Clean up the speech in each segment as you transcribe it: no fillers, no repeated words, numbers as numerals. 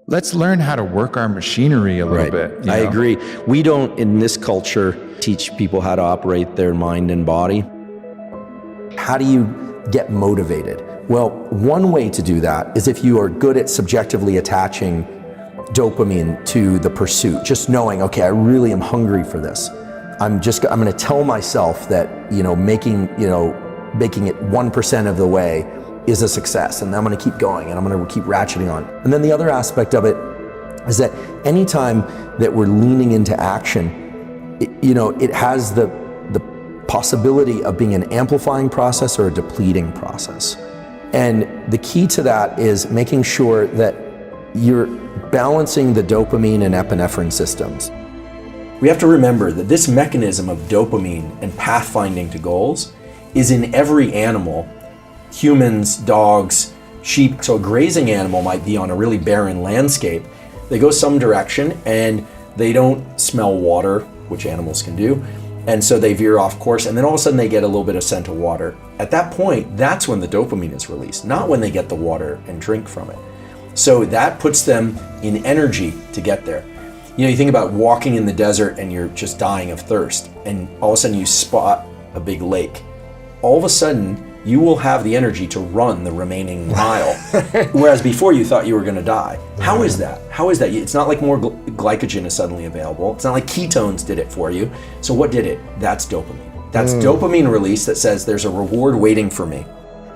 let's learn how to work our machinery a little bit. I agree. We don't, in this culture, teach people how to operate their mind and body. How do you get motivated? Well, one way to do that is if you are good at subjectively attaching dopamine to the pursuit, just knowing, okay, I really am hungry for this. I'm going to tell myself that, making it 1% of the way is a success, and I'm going to keep going, and I'm going to keep ratcheting on. And then the other aspect of it is that anytime that we're leaning into action, it has the possibility of being an amplifying process or a depleting process. And the key to that is making sure that you're balancing the dopamine and epinephrine systems. We have to remember that this mechanism of dopamine and pathfinding to goals is in every animal. Humans, dogs, sheep. So a grazing animal might be on a really barren landscape. They go some direction and they don't smell water, which animals can do. And so they veer off course, and then all of a sudden they get a little bit of scent of water. At that point, that's when the dopamine is released, not when they get the water and drink from it. So that puts them in energy to get there. You think about walking in the desert and you're just dying of thirst, and all of a sudden you spot a big lake. All of a sudden, you will have the energy to run the remaining mile, whereas before you thought you were going to die. How is that? It's not like more glycogen is suddenly available. It's not like ketones did it for you. So what did it? That's dopamine. That's dopamine release that says there's a reward waiting for me.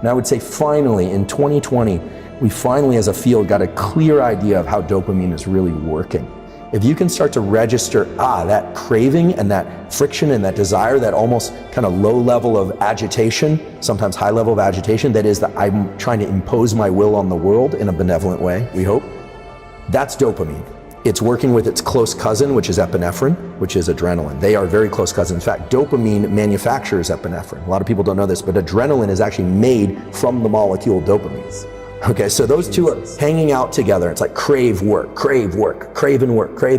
And I would say finally, in 2020, we finally as a field got a clear idea of how dopamine is really working. If you can start to register, that craving and that friction and that desire, that almost kind of low level of agitation, sometimes high level of agitation, that is that I'm trying to impose my will on the world in a benevolent way, we hope, that's dopamine. It's working with its close cousin, which is epinephrine, which is adrenaline. They are very close cousins. In fact, dopamine manufactures epinephrine. A lot of people don't know this, but adrenaline is actually made from the molecule dopamine. Okay, so those two are hanging out together. It's like crave and work, crave and work, crave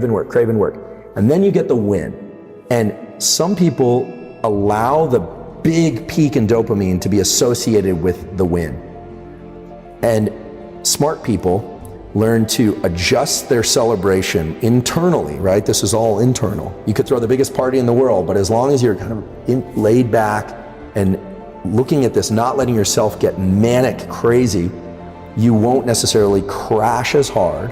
and work. And then you get the win. And some people allow the big peak in dopamine to be associated with the win. And smart people learn to adjust their celebration internally, right? This is all internal. You could throw the biggest party in the world, but as long as you're kind of laid back and looking at this, not letting yourself get manic crazy, you won't necessarily crash as hard,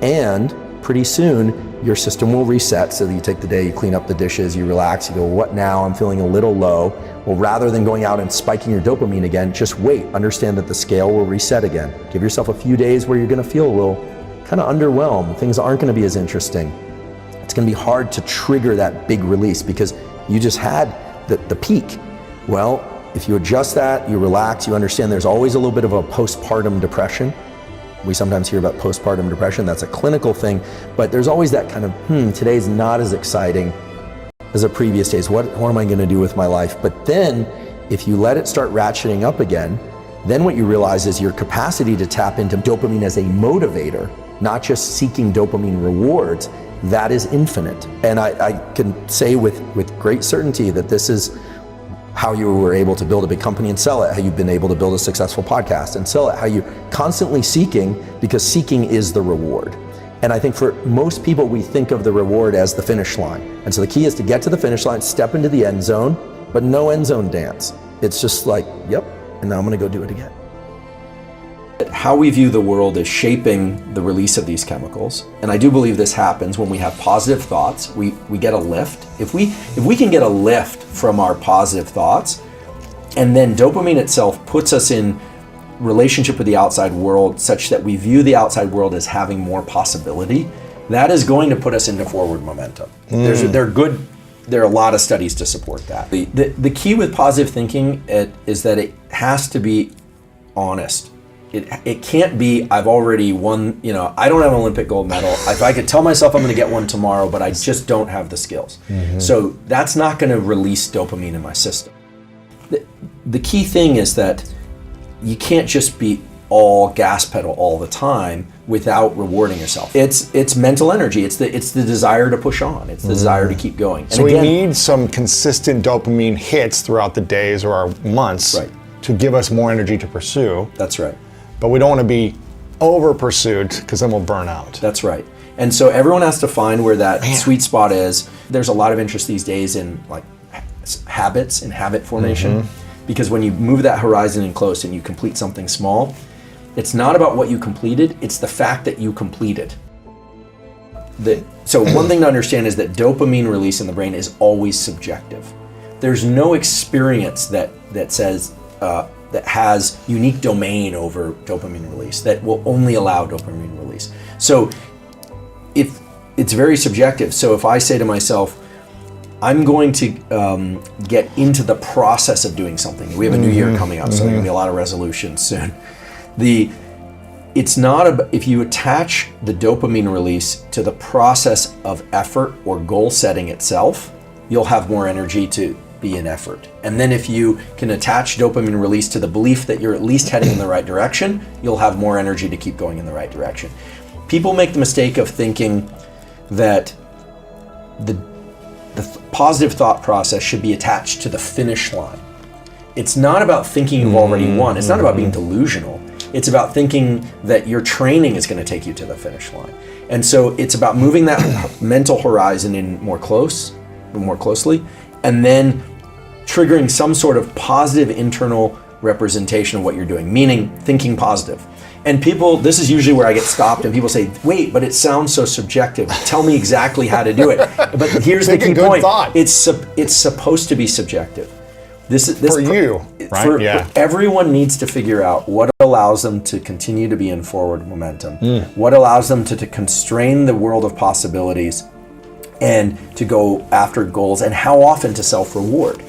and pretty soon your system will reset. So that you take the day, you clean up the dishes, you relax, you go, what now? I'm feeling a little low. Well, rather than going out and spiking your dopamine again, just wait, understand that the scale will reset again. Give yourself a few days where you're gonna feel a little kind of underwhelmed. Things aren't gonna be as interesting. It's gonna be hard to trigger that big release because you just had the peak. Well, if you adjust that, you relax, you understand there's always a little bit of a postpartum depression. We sometimes hear about postpartum depression. That's a clinical thing, but there's always that kind of, today's not as exciting as the previous days. What am I going to do with my life? But then if you let it start ratcheting up again, then what you realize is your capacity to tap into dopamine as a motivator, not just seeking dopamine rewards, that is infinite. And I can say with great certainty that this is how you were able to build a big company and sell it, how you've been able to build a successful podcast and sell it, how you're constantly seeking, because seeking is the reward. And I think for most people, we think of the reward as the finish line. And so the key is to get to the finish line, step into the end zone, but no end zone dance. It's just like, yep, and now I'm gonna go do it again. How we view the world is shaping the release of these chemicals. And I do believe this happens when we have positive thoughts. We get a lift. If we can get a lift from our positive thoughts, and then dopamine itself puts us in relationship with the outside world such that we view the outside world as having more possibility, that is going to put us into forward momentum. There are a lot of studies to support that. The key with positive thinking is that it has to be honest. It can't be, I've already won, I don't have an Olympic gold medal. If I could tell myself I'm going to get one tomorrow, but I just don't have the skills. Mm-hmm. So that's not going to release dopamine in my system. The key thing is that you can't just be all gas pedal all the time without rewarding yourself. It's mental energy. It's the desire to push on. It's the desire to keep going. And so we need some consistent dopamine hits throughout the days or our months to give us more energy to pursue. That's right. But we don't want to be over pursuit because then we'll burn out. That's right. And so everyone has to find where that sweet spot is. There's a lot of interest these days in like habits and habit formation, because when you move that horizon in close and you complete something small, it's not about what you completed, it's the fact that you completed. So one thing to understand is that dopamine release in the brain is always subjective. There's no experience that says that has unique domain over dopamine release, that will only allow dopamine release. So if it's very subjective. So if I say to myself, I'm going to get into the process of doing something. We have a new year coming up, so there's gonna be a lot of resolutions soon. It's not if you attach the dopamine release to the process of effort or goal setting itself, you'll have more energy to be in effort. And then if you can attach dopamine release to the belief that you're at least heading in the right direction, you'll have more energy to keep going in the right direction. People make the mistake of thinking that the positive thought process should be attached to the finish line. It's not about thinking you've already won. It's not about being delusional. It's about thinking that your training is going to take you to the finish line. And so it's about moving that mental horizon in more closely, and then triggering some sort of positive internal representation of what you're doing, meaning thinking positive. And people, this is usually where I get stopped and people say, wait, but it sounds so subjective. Tell me exactly how to do it. But here's the key point. It's supposed to be subjective. This for you, right? For everyone needs to figure out what allows them to continue to be in forward momentum, what allows them to constrain the world of possibilities and to go after goals, and how often to self-reward.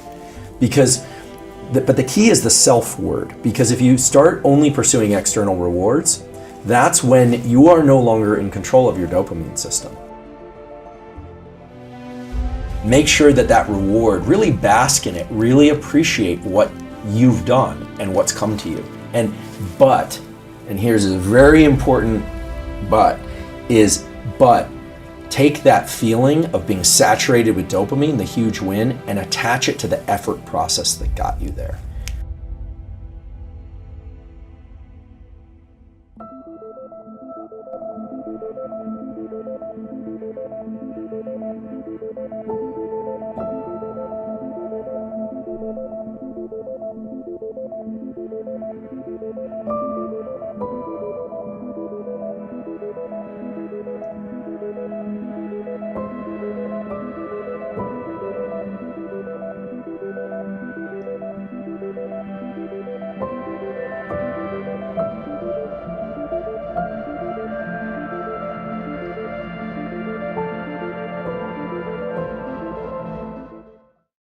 But the key is the self-word, because if you start only pursuing external rewards, that's when you are no longer in control of your dopamine system. Make sure that reward, really bask in it, really appreciate what you've done and what's come to you. And here's a very important but, take that feeling of being saturated with dopamine, the huge win, and attach it to the effort process that got you there.